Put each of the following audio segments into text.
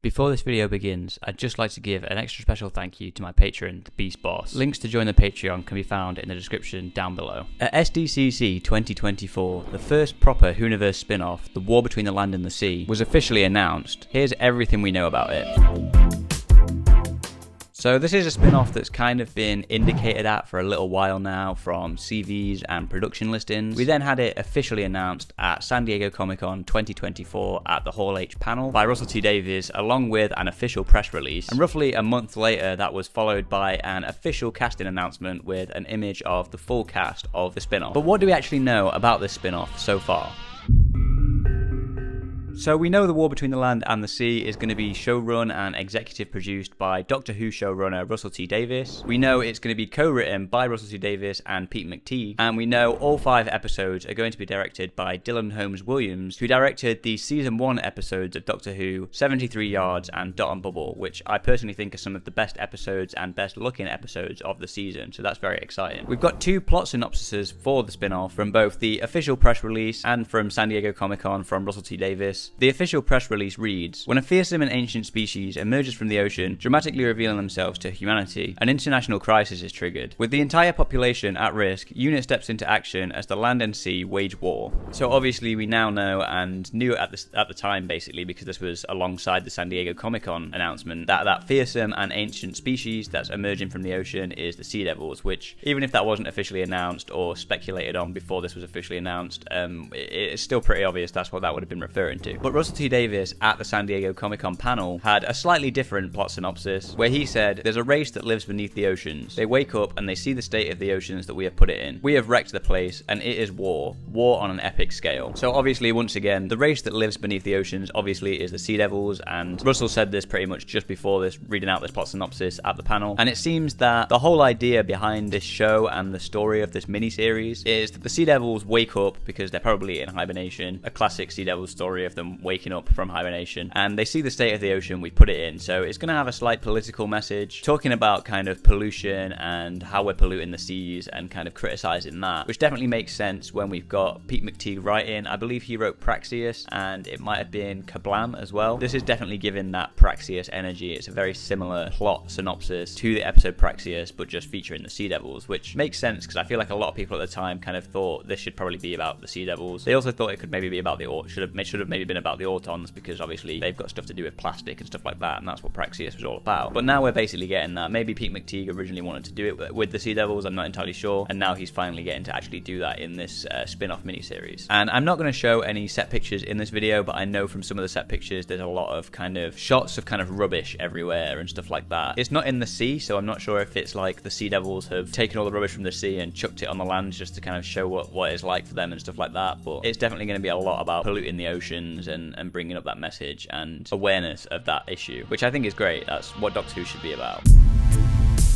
Before this video begins, I'd just like to give an extra special thank you to my patron, the Beast Boss. Links to join the Patreon can be found in the description down below. At SDCC 2024, the first proper Whoniverse spin-off, The War Between the Land and the Sea, was officially announced. Here's everything we know about it. So this is a spin-off that's kind of been indicated at for a little while now from CVs and production listings. We then had it officially announced at San Diego Comic-Con 2024 at the Hall H panel by Russell T Davies, along with an official press release. And roughly a month later, that was followed by an official casting announcement with an image of the full cast of the spin-off. But what do we actually know about this spin-off so far? So we know The War Between the Land and the Sea is going to be showrun and executive produced by Doctor Who showrunner Russell T Davies. We know it's going to be co-written by Russell T Davies and Pete McTeague. And we know all 5 episodes are going to be directed by Dylan Holmes Williams, who directed the Season 1 episodes of Doctor Who, 73 Yards and Dot and Bubble, which I personally think are some of the best episodes and best looking episodes of the season, so that's very exciting. We've got 2 plot synopsises for the spin-off from both the official press release and from San Diego Comic-Con from Russell T Davies. The official press release reads, "When a fearsome and ancient species emerges from the ocean, dramatically revealing themselves to humanity, an international crisis is triggered. With the entire population at risk, UNIT steps into action as the land and sea wage war." So obviously we now know, and knew at the time basically, because this was alongside the San Diego Comic-Con announcement, that fearsome and ancient species that's emerging from the ocean is the Sea Devils, which even if that wasn't officially announced or speculated on before this was officially announced, it's still pretty obvious that's what that would have been referring to. But Russell T Davies at the San Diego Comic-Con panel had a slightly different plot synopsis where he said, "There's a race that lives beneath the oceans. They wake up and they see the state of the oceans that we have put it in. We have wrecked the place and it is war. War on an epic scale." So obviously, once again, the race that lives beneath the oceans obviously is the Sea Devils, and Russell said this pretty much just before this, reading out this plot synopsis at the panel. And it seems that the whole idea behind this show and the story of this miniseries is that the Sea Devils wake up because they're probably in hibernation, a classic Sea Devils story of them waking up from hibernation, and they see the state of the ocean, we put it in. So it's going to have a slight political message talking about kind of pollution and how we're polluting the seas and kind of criticizing that, which definitely makes sense when we've got Pete McTeague writing. I believe he wrote Praxeus, and it might have been Kablam as well. This is definitely giving that Praxeus energy. It's a very similar plot synopsis to the episode Praxeus, but just featuring the Sea Devils, which makes sense because I feel like a lot of people at the time kind of thought this should probably be about the Sea Devils. They also thought it could maybe be about should have maybe been about the Autons, because obviously they've got stuff to do with plastic and stuff like that, and that's what Praxeus was all about. But now we're basically getting that. Maybe Pete McTeague originally wanted to do it with the Sea Devils, I'm not entirely sure, and now he's finally getting to actually do that in this spin-off miniseries. And I'm not going to show any set pictures in this video, but I know from some of the set pictures there's a lot of kind of shots of kind of rubbish everywhere and stuff like that. It's not in the sea, so I'm not sure if it's like the Sea Devils have taken all the rubbish from the sea and chucked it on the land just to kind of show what it's like for them and stuff like that, but it's definitely going to be a lot about polluting the oceans and bringing up that message and awareness of that issue, which I think is great. That's what Doctor Who should be about.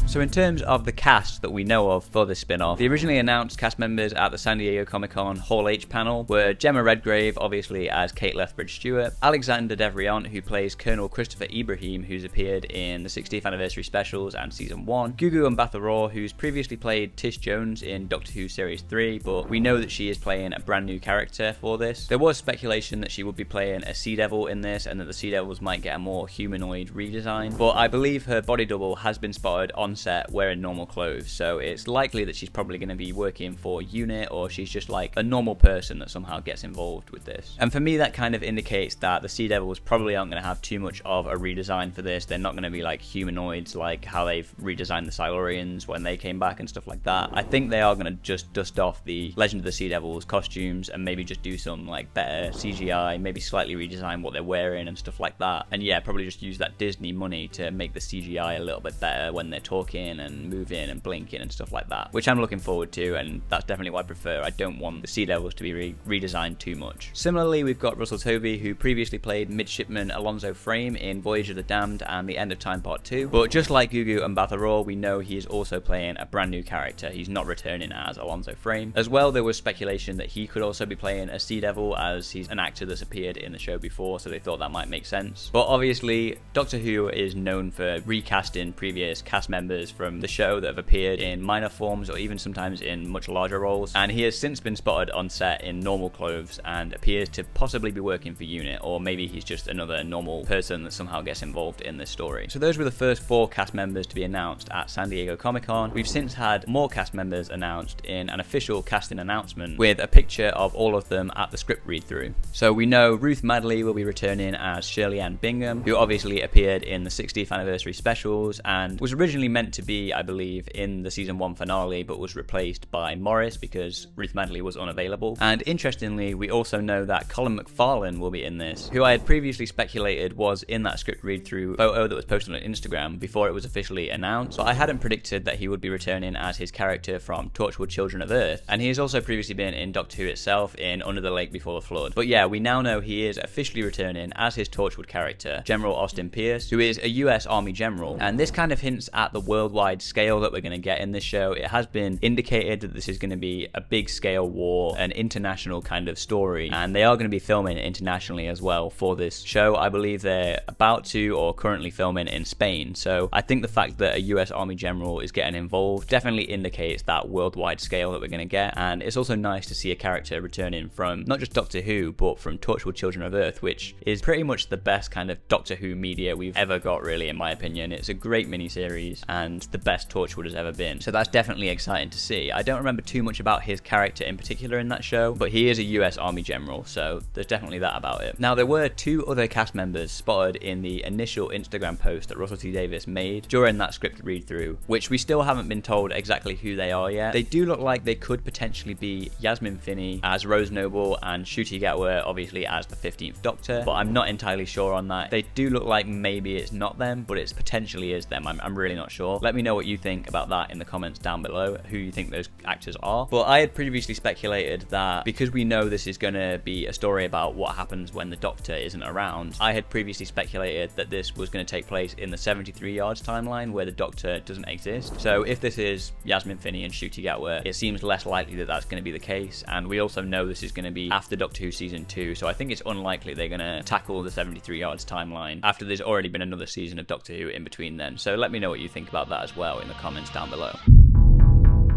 So in terms of the cast that we know of for this spin-off, the originally announced cast members at the San Diego Comic-Con Hall H panel were Gemma Redgrave, obviously as Kate Lethbridge-Stewart, Alexander Devrient, who plays Colonel Christopher Ibrahim, who's appeared in the 60th anniversary specials and Season 1, Gugu Mbatha-Raw, who's previously played Tish Jones in Doctor Who Series 3, but we know that she is playing a brand new character for this. There was speculation that she would be playing a Sea Devil in this, and that the Sea Devils might get a more humanoid redesign, but I believe her body double has been spotted on set wearing normal clothes, so it's likely that she's probably going to be working for UNIT, or she's just like a normal person that somehow gets involved with this. And for me, that kind of indicates that the Sea Devils probably aren't going to have too much of a redesign for this. They're not going to be like humanoids like how they've redesigned the Silurians when they came back and stuff like that. I think they are going to just dust off the Legend of the Sea Devils costumes and maybe just do some like better CGI, maybe slightly redesign what they're wearing and stuff like that. And yeah, probably just use that Disney money to make the CGI a little bit better when they're talking and moving and blinking and stuff like that, which I'm looking forward to, and that's definitely what I prefer. I don't want the Sea Devils to be redesigned too much. Similarly, we've got Russell Tovey, who previously played Midshipman Alonzo Frame in Voyage of the Damned and The End of Time Part 2, but just like Gugu Mbatha-Raw, we know he is also playing a brand new character. He's not returning as Alonzo Frame. As well, there was speculation that he could also be playing a Sea Devil, as he's an actor that's appeared in the show before, so they thought that might make sense. But obviously, Doctor Who is known for recasting previous cast members members from the show that have appeared in minor forms or even sometimes in much larger roles, and he has since been spotted on set in normal clothes and appears to possibly be working for UNIT, or maybe he's just another normal person that somehow gets involved in this story. So those were the first 4 cast members to be announced at San Diego Comic-Con. We've since had more cast members announced in an official casting announcement with a picture of all of them at the script read-through. So we know Ruth Madeley will be returning as Shirley Ann Bingham, who obviously appeared in the 60th anniversary specials and was originally meant to be, I believe, in the season 1 finale, but was replaced by Morris because Ruth Madeley was unavailable. And interestingly, we also know that Colin McFarlane will be in this, who I had previously speculated was in that script read-through photo that was posted on Instagram before it was officially announced, but I hadn't predicted that he would be returning as his character from Torchwood Children of Earth, and he has also previously been in Doctor Who itself in Under the Lake Before the Flood. But yeah, we now know he is officially returning as his Torchwood character, General Austin Pierce, who is a US Army general, and this kind of hints at the worldwide scale that we're going to get in this show. It has been indicated that this is going to be a big scale war, an international kind of story, and they are going to be filming internationally as well for this show. I believe they're about to or currently filming in Spain, so I think the fact that a US Army general is getting involved definitely indicates that worldwide scale that we're going to get. And it's also nice to see a character returning from not just Doctor Who but from Torchwood Children of Earth, which is pretty much the best kind of Doctor Who media we've ever got, really, in my opinion. It's a great miniseries and the best Torchwood has ever been, so that's definitely exciting to see. I don't remember too much about his character in particular in that show, but he is a US Army general, so there's definitely that about it. Now, there were 2 other cast members spotted in the initial Instagram post that Russell T Davies made during that script read-through, which we still haven't been told exactly who they are yet. They do look like they could potentially be Yasmin Finney as Rose Noble and Ncuti Gatwa obviously as the 15th Doctor, but I'm not entirely sure on that. They do look like maybe it's not them, but it's potentially is them. I'm really not sure. Let me know what you think about that in the comments down below, who you think those actors are. But I had previously speculated that because we know this is going to be a story about what happens when the Doctor isn't around, I had previously speculated that this was going to take place in the 73 Yards timeline where the Doctor doesn't exist. So if this is Yasmin Finney and Ncuti Gatwa, it seems less likely that that's going to be the case, and we also know this is going to be after Doctor Who season 2, so I think it's unlikely they're going to tackle the 73 Yards timeline after there's already been another season of Doctor Who in between then. So let me know what you think about that as well in the comments down below.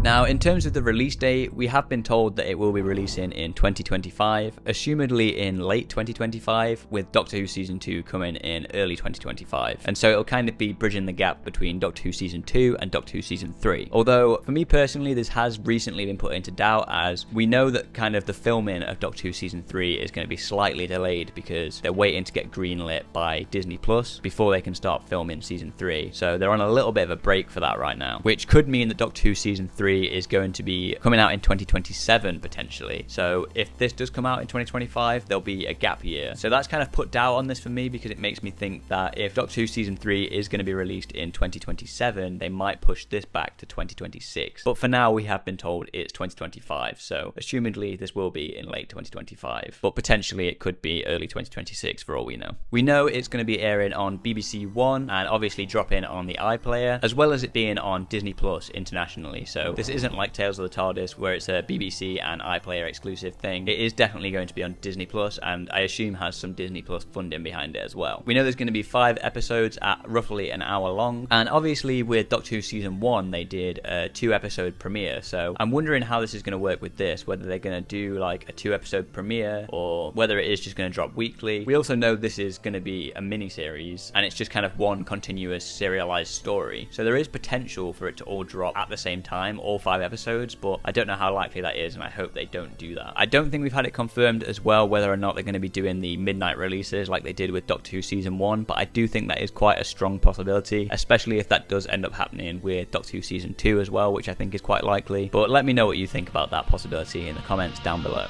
Now, in terms of the release date, we have been told that it will be releasing in 2025, assumedly in late 2025, with Doctor Who Season 2 coming in early 2025. And so it'll kind of be bridging the gap between Doctor Who Season 2 and Doctor Who Season 3. Although, for me personally, this has recently been put into doubt, as we know that kind of the filming of Doctor Who Season 3 is going to be slightly delayed because they're waiting to get greenlit by Disney Plus before they can start filming Season 3. So they're on a little bit of a break for that right now, which could mean that Doctor Who Season 3 is going to be coming out in 2027 potentially. So if this does come out in 2025, there'll be a gap year. So that's kind of put doubt on this for me, because it makes me think that if Doctor Who Season 3 is going to be released in 2027, they might push this back to 2026. But for now, we have been told it's 2025. So assumedly this will be in late 2025, but potentially it could be early 2026 for all we know. We know it's going to be airing on BBC One and obviously dropping on the iPlayer, as well as it being on Disney Plus internationally. So this isn't like Tales of the TARDIS where it's a BBC and iPlayer exclusive thing. It is definitely going to be on Disney Plus, and I assume has some Disney Plus funding behind it as well. We know there's going to be 5 episodes at roughly an hour long, and obviously with Doctor Who Season 1 they did a 2-episode premiere, so I'm wondering how this is going to work with this, whether they're going to do like a 2-episode premiere or whether it is just going to drop weekly. We also know this is going to be a mini-series and it's just kind of one continuous serialized story, so there is potential for it to all drop at the same time, all 5 episodes, but I don't know how likely that is, and I hope they don't do that. I don't think we've had it confirmed as well whether or not they're going to be doing the midnight releases like they did with Doctor Who Season 1, but I do think that is quite a strong possibility, especially if that does end up happening with Doctor Who Season 2 as well, which I think is quite likely. But let me know what you think about that possibility in the comments down below.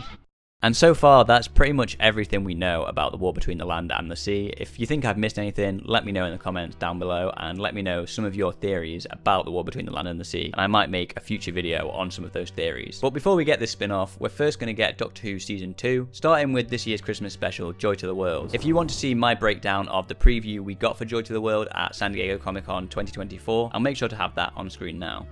And so far, that's pretty much everything we know about the war between the land and the sea. If you think I've missed anything, let me know in the comments down below, and let me know some of your theories about the war between the land and the sea, and I might make a future video on some of those theories. But before we get this spin-off, we're first going to get Doctor Who Season 2, starting with this year's Christmas special, Joy to the World. If you want to see my breakdown of the preview we got for Joy to the World at San Diego Comic-Con 2024, I'll make sure to have that on screen now.